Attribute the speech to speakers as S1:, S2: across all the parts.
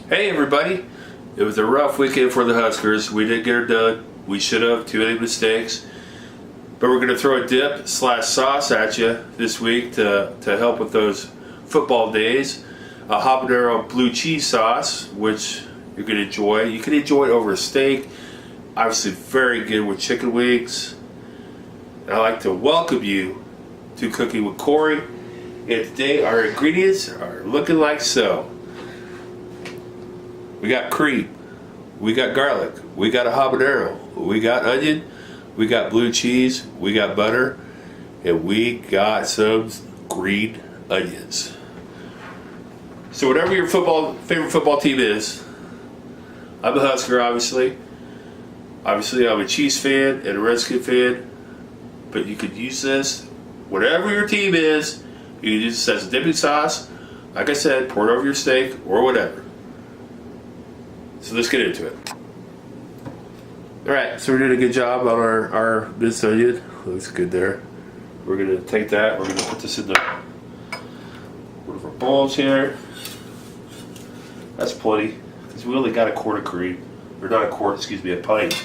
S1: Hey everybody, it was a rough weekend for the Huskers. We didn't get her done. We should have, too many mistakes. But we're going to throw a dip / sauce at you this week to help with those football days. A habanero blue cheese sauce, which you're going to enjoy. You can enjoy it over a steak. Obviously very good with chicken wings. I'd like to welcome you to Cooking with Corey. And today our ingredients are looking like so. We got cream, we got garlic, we got a habanero, we got onion, we got blue cheese, we got butter, and we got some green onions. So whatever your favorite football team is, I'm a Husker obviously. Obviously I'm a Chiefs fan and a Redskin fan, but you could use this, whatever your team is, you can use this as a dipping sauce. Like I said, pour it over your steak or whatever. So let's get into it. Alright, so we're doing a good job on our minced onion. Looks good there. We're going to take that, we're going to put this in one of our bowls here. That's plenty, because we only got a quart of cream. Or not a quart, excuse me, a pint.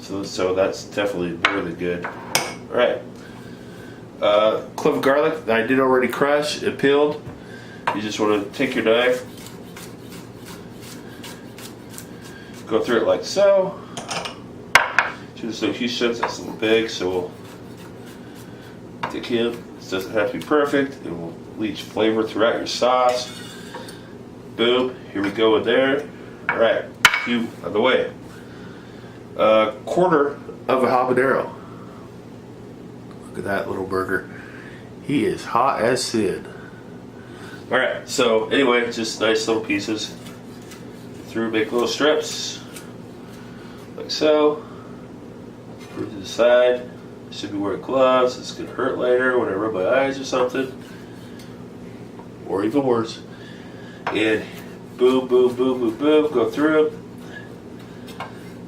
S1: So that's definitely more than good. Alright. Clove of garlic that I did already crush and peeled. You just want to take your knife, go through it like so. Just no huge chunks, that's a little big, so we'll take in. This doesn't have to be perfect. It will leach flavor throughout your sauce. Boom, here we go in there. Alright, few out of the way. A quarter of a habanero. Look at that little burger. He is hot as sin. Alright, so anyway, just nice little pieces. Through, make little strips like so. Put it to the side. Should be wearing gloves. It's gonna hurt later when I rub my eyes or something, or even worse. And boom, boom, boom, boom, boom. Go through it.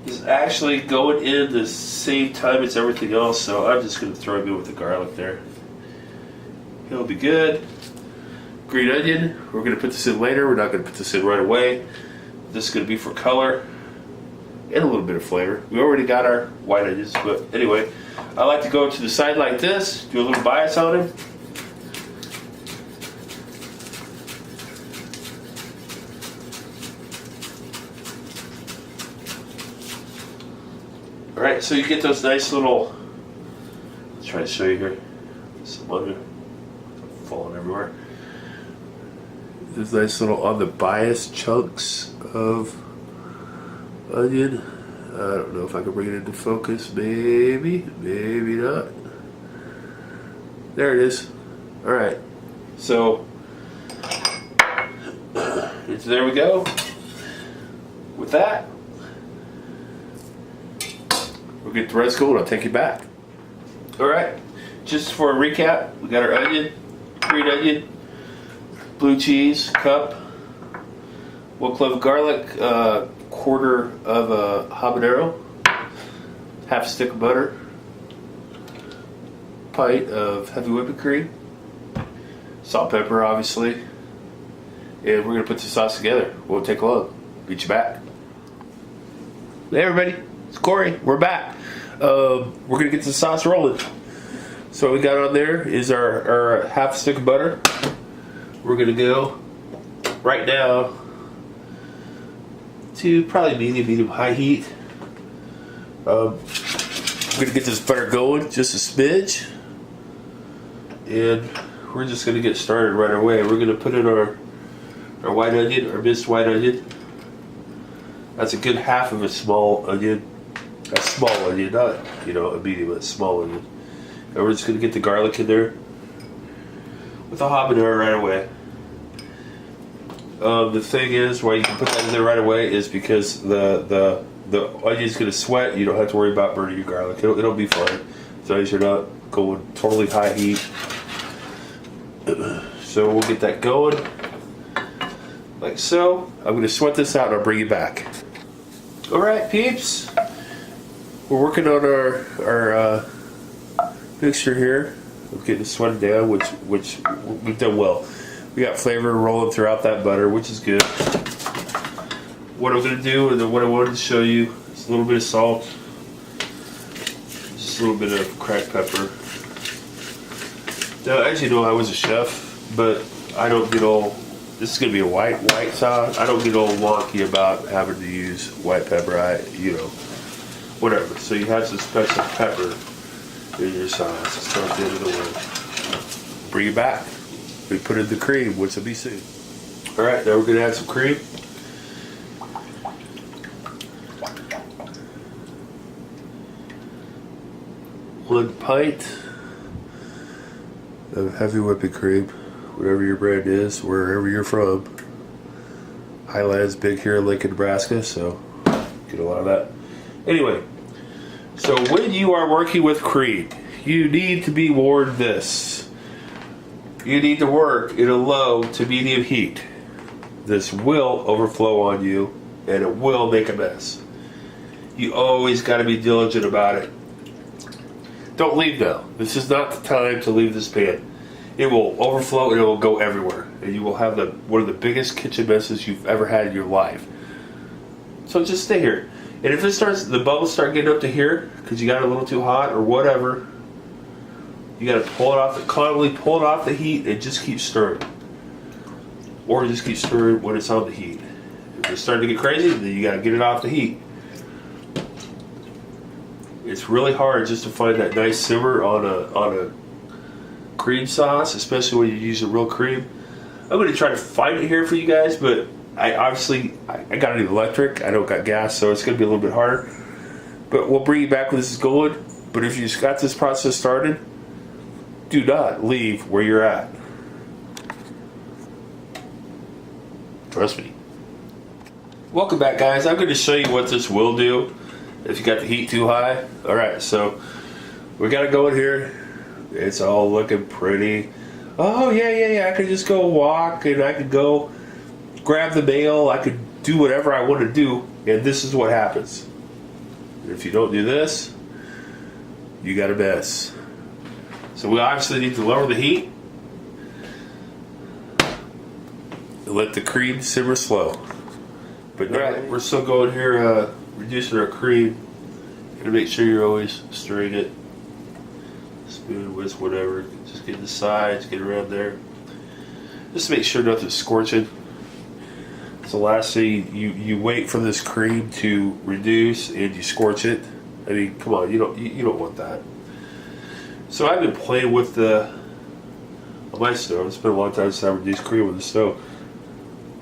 S1: This is actually going in the same time as everything else, so I'm just gonna throw it in with the garlic there. It'll be good. Green onion. We're gonna put this in later. We're not gonna put this in right away. This is going to be for color and a little bit of flavor. We already got our white onions, but anyway, I like to go to the side like this, do a little bias on him. Alright, so you get those nice little, let's try to show you here, some onion falling everywhere. Those nice little on the bias chunks of onion. I don't know if I can bring it into focus. Maybe, maybe not. There it is. Alright. So, there we go. With that, we'll get the rest going. I'll take you back. Alright. Just for a recap, we got our onion, green onion, blue cheese, cup, 1 clove of garlic, quarter of a habanero, half a stick of butter, pint of heavy whipping cream, salt, pepper, obviously, and we're going to put the sauce together. Won't take long. Beat you back. Hey everybody, it's Corey. We're back. We're going to get the sauce rolling. So what we got on there is our half a stick of butter. We're going to go right now to probably medium high heat. We're going to get this butter going just a smidge. And we're just going to get started right away. We're going to put in our white onion, our minced white onion. That's a good half of a small onion. A small onion, not, a medium, but a small onion. And we're just going to get the garlic in there with the habanero right away. The thing is, why you can put that in there right away is because the onion's going to sweat. You don't have to worry about burning your garlic. It'll be fine as long as you're not going totally high heat. So we'll get that going like so. I'm going to sweat this out and I'll bring you back. Alright peeps, we're working on our mixture here. We're getting it sweated down, which we've done well. We got flavor rolling throughout that butter, which is good. what I'm gonna do, and then what I wanted to show you is a little bit of salt, just a little bit of cracked pepper. Now, as you know, I was a chef, but I don't get all. This is gonna be a white sauce. I don't get all wonky about having to use white pepper. Whatever. So you have some special pepper in your sauce. It's not the end of the world. Bring it back. We put in the cream, which will be soon. All right, now we're gonna add some cream. One pint of heavy whipping cream, whatever your brand is, wherever you're from. Highlands big here in Lincoln, Nebraska, so get a lot of that. Anyway, so when you are working with cream, you need to be warned this. You need to work in a low to medium heat. This will overflow on you, and it will make a mess. You always got to be diligent about it. Don't leave now. This is not the time to leave this pan. It will overflow and it will go everywhere, and you will have one of the biggest kitchen messes you've ever had in your life. So just stay here. And if the bubbles start getting up to here because you got it a little too hot or whatever, you got to pull it off. Constantly pull it off the heat and just keep stirring, or just keep stirring when it's on the heat. If it's starting to get crazy, then you got to get it off the heat. It's really hard just to find that nice simmer on a cream sauce, especially when you use a real cream. I'm going to try to find it here for you guys, but I got an electric. I don't got gas, so it's going to be a little bit harder. But we'll bring you back when this is going. But if you just got this process started, do not leave where you're at. Trust me. Welcome back, guys. I'm going to show you what this will do if you got the heat too high. Alright, so we got to go in here. It's all looking pretty. Oh, yeah. I could just go walk, and I could go grab the mail. I could do whatever I want to do, and this is what happens. If you don't do this, you got a mess. So we obviously need to lower the heat and let the cream simmer slow. But alright, we're still going here, reducing our cream. Gotta make sure you're always stirring it. Spoon, whisk, whatever. Just get the sides, get around there. Just make sure nothing's scorching. So last thing, you wait for this cream to reduce and you scorch it. I mean, come on, you don't want that. So I've been playing with on my stove. It's been a long time since I reduced cream on the stove.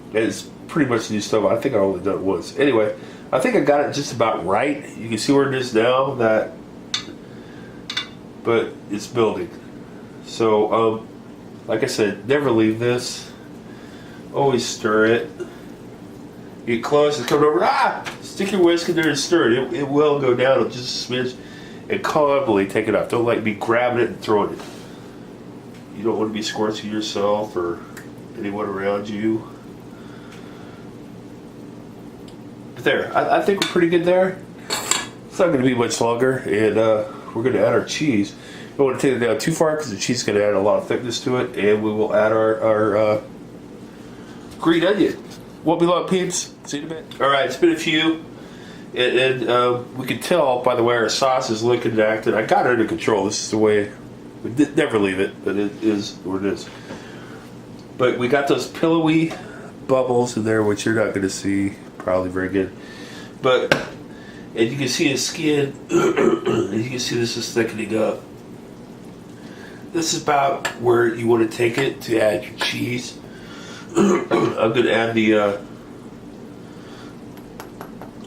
S1: And it's pretty much a new stove. I think I only done it once. Anyway, I think I got it just about right. You can see where it is now, but it's building. So, like I said, never leave this. Always stir it. Get close, it's coming over. Stick your whisk in there and stir it. It will go down just a smidge, and calmly take it off. Don't like me grabbing it and throwing it. You don't want to be scorching yourself or anyone around you. But there, I think we're pretty good there. It's not going to be much longer, and we're going to add our cheese. We don't want to take it down too far because the cheese is going to add a lot of thickness to it, and we will add our green onion. Won't be long, peeps. See you in a bit. All right, it's been a few, and we can tell by the way our sauce is looking and acting. I got it under control. This is the way. We never leave it, but it is what it is. But we got those pillowy bubbles in there, which you're not going to see probably very good. But and you can see the skin, and you can see this is thickening up. This is about where you want to take it to add your cheese. I'm going to add the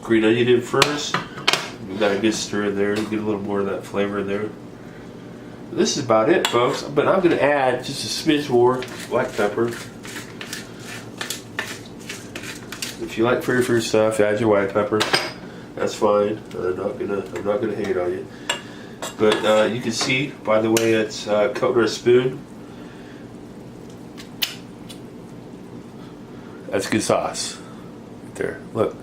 S1: green onion in first. We got a good stir in there to get a little more of that flavor in there. This is about it, folks. But I'm going to add just a smidge more black pepper. If you like fruit stuff, add your white pepper. That's fine. I'm not gonna hate on you. But you can see by the way it's coated in a spoon. That's good sauce. Right there. Look.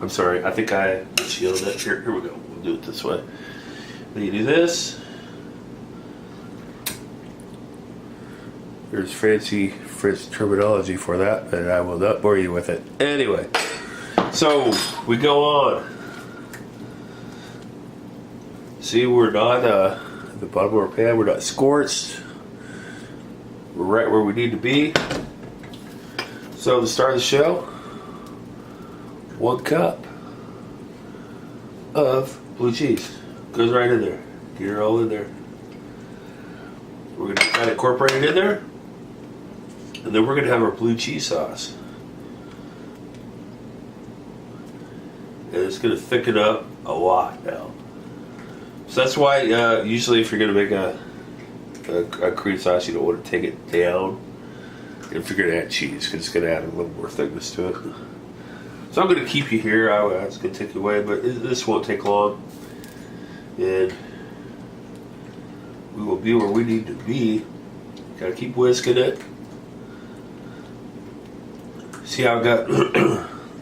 S1: I'm sorry. I think I shielded it. Here we go. We'll do it this way. Then you do this. There's fancy French terminology for that, but I will not bore you with it. Anyway, So we go on. See, we're not at the bottom of our pan. We're not scorched. We're right where we need to be. So to start the show, 1 cup of blue cheese goes right in there. Get it all in there. We're going to kind of incorporate it in there, and then we're going to have our blue cheese sauce. And it's going to thicken up a lot now. So that's why usually if you're going to make a cream sauce, you don't want to take it down if you're going to add cheese, because it's going to add a little more thickness to it. So I'm going to keep you here. It's going to take you away, but this won't take long. And we will be where we need to be. Got to keep whisking it. See how I got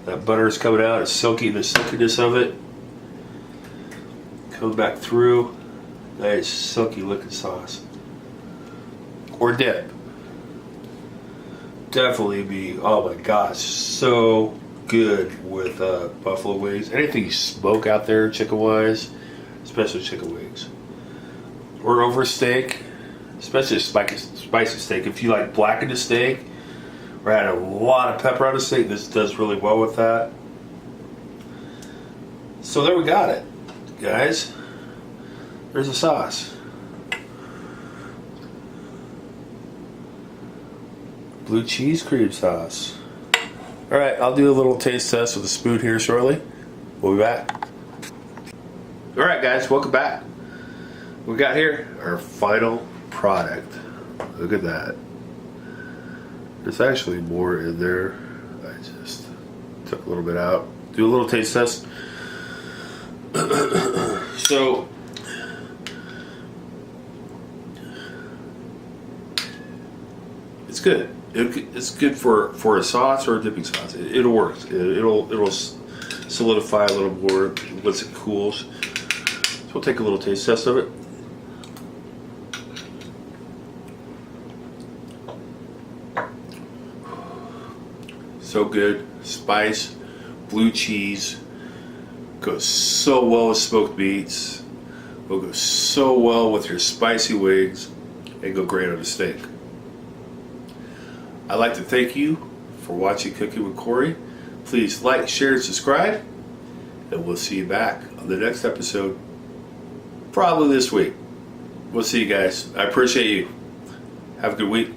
S1: that butter is coming out. It's silky, the silkiness of it. Coming back through. Nice silky looking sauce. Or dip. Definitely be, oh my gosh, so good with buffalo wings. Anything you smoke out there chicken wise, especially chicken wings. Or over steak, especially a spicy steak. If you like blackened a steak or add a lot of pepper on a steak, this does really well with that. So there we got it, guys. There's the sauce. Blue cheese cream sauce. Alright, I'll do a little taste test with a spoon here shortly. We'll be back. Alright guys, welcome back. We got here our final product. Look at that. There's actually more in there. I just took a little bit out. Do a little taste test. So it's good. It's good for a sauce or a dipping sauce. It'll work. It'll solidify a little more once it cools. So we'll take a little taste test of it. So good. Spice, blue cheese, goes so well with smoked meats. Will go so well with your spicy wings and go great on a steak. I'd like to thank you for watching Cooking with Corey. Please like, share, and subscribe. And we'll see you back on the next episode. Probably this week. We'll see you guys. I appreciate you. Have a good week.